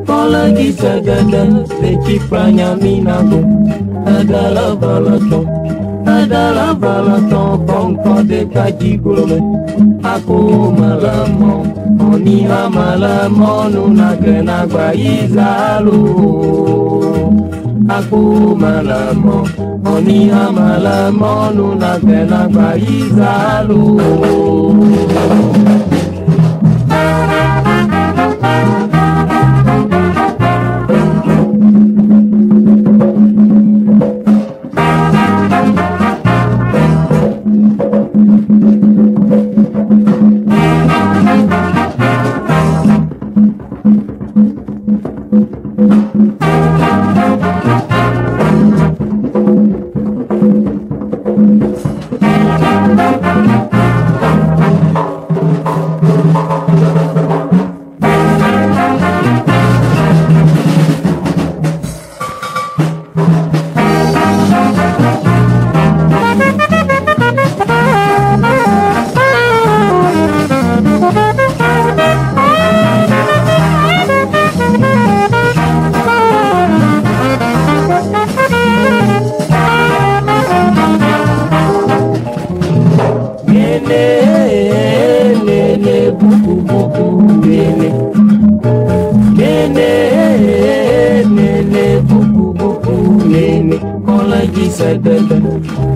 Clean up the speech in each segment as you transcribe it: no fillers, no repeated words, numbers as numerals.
Kola gisagada, leki pranya minago. Adala balaton, pongko de kajigulme. Aku malamo, oniha malamo, nunagena gwaizalo. Aku malamo, oniha malamo, nunagena gwaizalo.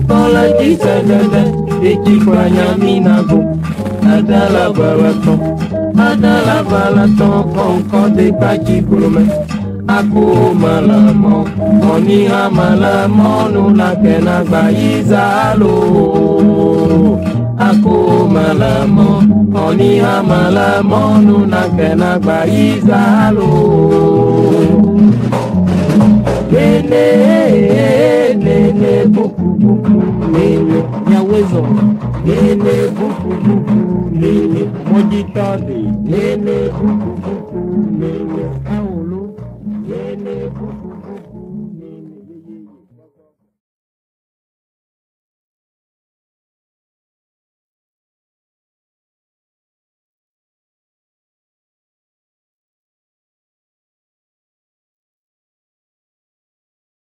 Kola gisagada, eki kwanya minago. Adala balaton, konko de kaji kurume. Aku malamo, oniha malamo, nunakena gwaizalo. Aku malamo, oniha malamo, nunakena gwaizalo. Nene buku nene nyawezo nene buku nene mojitani nene buku nene